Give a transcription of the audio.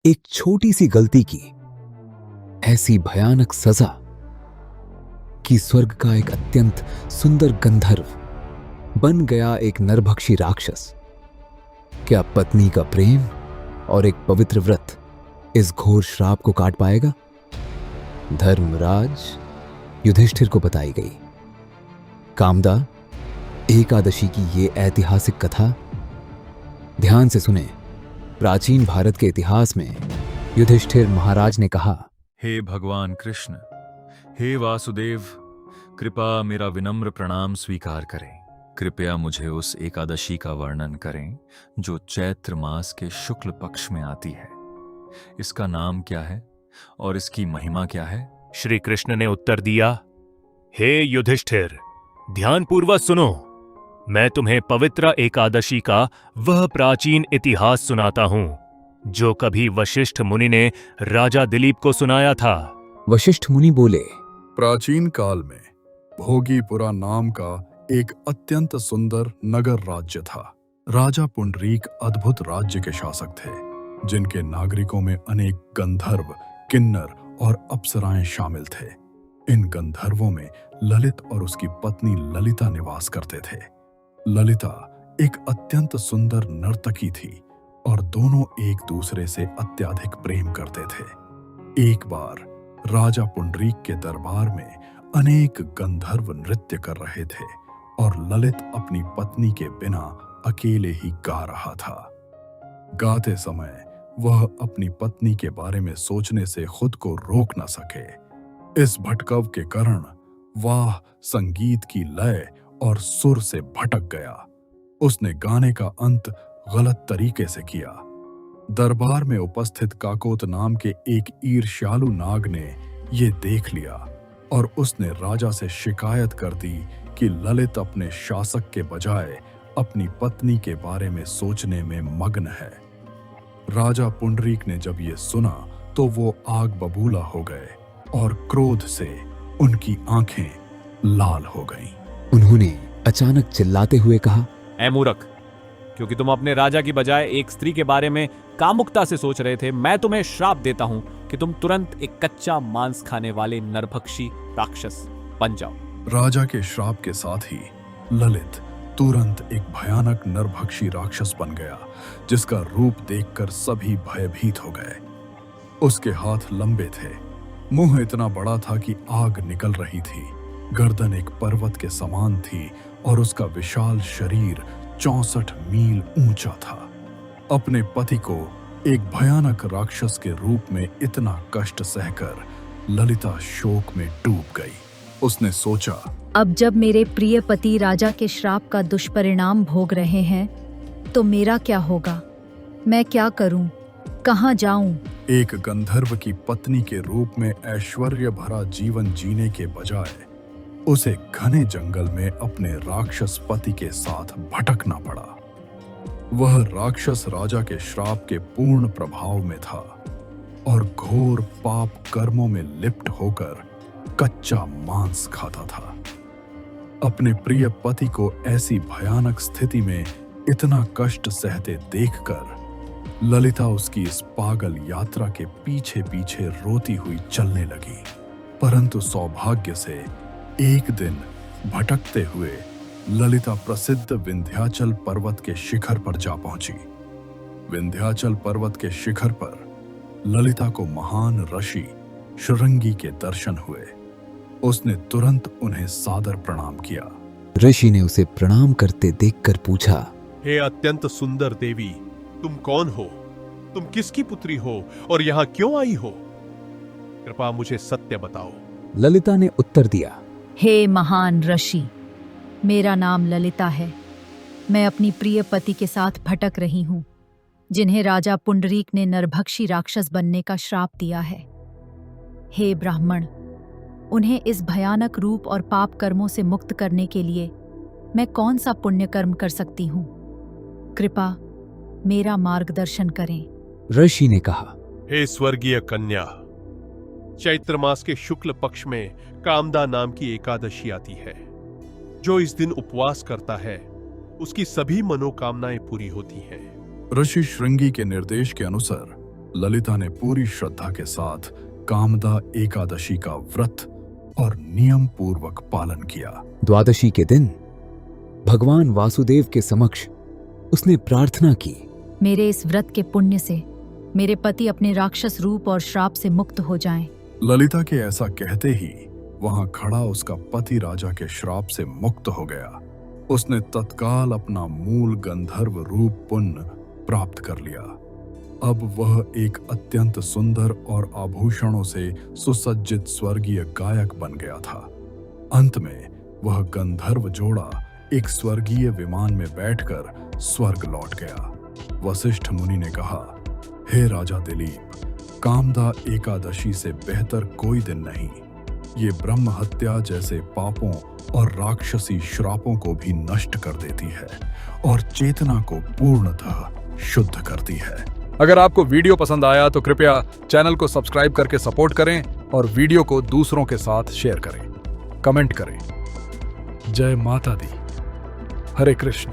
एक छोटी सी गलती की ऐसी भयानक सजा कि स्वर्ग का एक अत्यंत सुंदर गंधर्व बन गया एक नरभक्षी राक्षस। क्या पत्नी का प्रेम और एक पवित्र व्रत इस घोर श्राप को काट पाएगा? धर्मराज युधिष्ठिर को बताई गई कामदा एकादशी की ये ऐतिहासिक कथा ध्यान से सुने। प्राचीन भारत के इतिहास में युधिष्ठिर महाराज ने कहा, हे भगवान कृष्ण, हे वासुदेव, कृपा मेरा विनम्र प्रणाम स्वीकार करें। कृपया मुझे उस एकादशी का वर्णन करें जो चैत्र मास के शुक्ल पक्ष में आती है। इसका नाम क्या है और इसकी महिमा क्या है? श्री कृष्ण ने उत्तर दिया, हे युधिष्ठिर, ध्यानपूर्वक सुनो। मैं तुम्हें पवित्र एकादशी का वह प्राचीन इतिहास सुनाता हूं जो कभी वशिष्ठ मुनि ने राजा दिलीप को सुनाया था। वशिष्ठ मुनि बोले, प्राचीन काल में भोगीपुरा नाम का एक अत्यंत सुंदर नगर राज्य था। राजा पुंडरीक अद्भुत राज्य के शासक थे, जिनके नागरिकों में अनेक गंधर्व, किन्नर और अप्सराएं शामिल थे। इन गंधर्वों में ललित और उसकी पत्नी ललिता निवास करते थे। ललिता एक अत्यंत सुंदर नर्तकी थी और दोनों एक दूसरे से अत्यधिक प्रेम करते थे। एक बार राजा पुंडरीक के दरबार में अनेक गंधर्व नृत्य कर रहे थे और ललित अपनी पत्नी के बिना अकेले ही गा रहा था। गाते समय वह अपनी पत्नी के बारे में सोचने से खुद को रोक न सके। इस भटकव के कारण वह संगीत की लय और सुर से भटक गया। उसने गाने का अंत गलत तरीके से किया। दरबार में उपस्थित काकोत नाम के एक ईर्ष्यालु नाग ने ये देख लिया और उसने राजा से शिकायत कर दी कि ललित अपने शासक के बजाय अपनी पत्नी के बारे में सोचने में मग्न है। राजा पुंडरीक ने जब ये सुना तो वो आग बबूला हो गए और क्रोध से उनकी आंखें लाल हो गईं। उन्होंने अचानक चिल्लाते हुए कहा, ऐ मूर्ख, क्योंकि तुम अपने राजा की बजाय एक स्त्री के बारे में कामुकता से सोच रहे थे, मैं तुम्हें श्राप देता हूं कि तुम तुरंत एक कच्चा मांस खाने वाले नरभक्षी राक्षस बन जाओ। राजा के श्राप के साथ ही ललित तुरंत एक भयानक नरभक्षी राक्षस बन गया, जिसका रूप देखकर सभी भयभीत हो गए। उसके हाथ लंबे थे, मुंह इतना बड़ा था कि आग निकल रही थी, गर्दन एक पर्वत के समान थी और उसका विशाल शरीर 64 मील ऊंचा था। अपने पति को एक भयानक राक्षस के रूप में इतना कष्ट सहकर ललिता शोक में डूब गई। उसने सोचा, अब जब मेरे प्रिय पति राजा के श्राप का दुष्परिणाम भोग रहे हैं तो मेरा क्या होगा? मैं क्या करूं? कहां जाऊं? एक गंधर्व की पत्नी के रूप में ऐश्वर्य भरा जीवन जीने के बजाय उसे घने जंगल में अपने राक्षस पति के साथ भटकना पड़ा। वह राक्षस राजा के श्राप के पूर्ण प्रभाव में था और घोर पाप कर्मों में लिप्त होकर कच्चा मांस खाता था। अपने प्रिय पति को ऐसी भयानक स्थिति में इतना कष्ट सहते देखकर ललिता उसकी इस पागल यात्रा के पीछे पीछे रोती हुई चलने लगी। परंतु सौभाग्य से एक दिन भटकते हुए ललिता प्रसिद्ध विंध्याचल पर्वत के शिखर पर जा पहुंची। विंध्याचल पर्वत के शिखर पर ललिता को महान ऋषि शृंगी के दर्शन हुए। उसने तुरंत उन्हें सादर प्रणाम किया। ऋषि ने उसे प्रणाम करते देखकर पूछा, हे अत्यंत सुंदर देवी, तुम कौन हो? तुम किसकी पुत्री हो और यहाँ क्यों आई हो? कृपा मुझे सत्य बताओ। ललिता ने उत्तर दिया, हे महान ऋषि, मेरा नाम ललिता है। मैं अपनी प्रिय पति के साथ भटक रही हूँ, जिन्हें राजा पुंडरीक ने नरभक्षी राक्षस बनने का श्राप दिया है। हे ब्राह्मण, उन्हें इस भयानक रूप और पाप कर्मों से मुक्त करने के लिए मैं कौन सा पुण्य कर्म कर सकती हूँ? कृपा मेरा मार्गदर्शन करें। ऋषि ने कहा, हे स्वर्गीय कन्या, चैत्र मास के शुक्ल पक्ष में कामदा नाम की एकादशी आती है। जो इस दिन उपवास करता है उसकी सभी मनोकामनाएं पूरी होती हैं। ऋषि शृंगी के निर्देश के अनुसार ललिता ने पूरी श्रद्धा के साथ कामदा एकादशी का व्रत और नियम पूर्वक पालन किया। द्वादशी के दिन भगवान वासुदेव के समक्ष उसने प्रार्थना की, मेरे इस व्रत के पुण्य से मेरे पति अपने राक्षस रूप और श्राप से मुक्त हो जाएं। ललिता के ऐसा कहते ही वहां खड़ा उसका पति राजा के श्राप से मुक्त हो गया। उसने तत्काल अपना मूल गंधर्व रूप पुण्य प्राप्त कर लिया। अब वह एक अत्यंत सुंदर और आभूषणों से सुसज्जित स्वर्गीय गायक बन गया था। अंत में वह गंधर्व जोड़ा एक स्वर्गीय विमान में बैठकर स्वर्ग लौट गया। वशिष्ठ मुनि ने कहा, हे राजा दिलीप, कामदा एकादशी से बेहतर कोई दिन नहीं। ये ब्रह्म हत्या जैसे पापों और राक्षसी श्रापों को भी नष्ट कर देती है और चेतना को पूर्णतः शुद्ध करती है। अगर आपको वीडियो पसंद आया तो कृपया चैनल को सब्सक्राइब करके सपोर्ट करें और वीडियो को दूसरों के साथ शेयर करें, कमेंट करें। जय माता दी। हरे कृष्ण।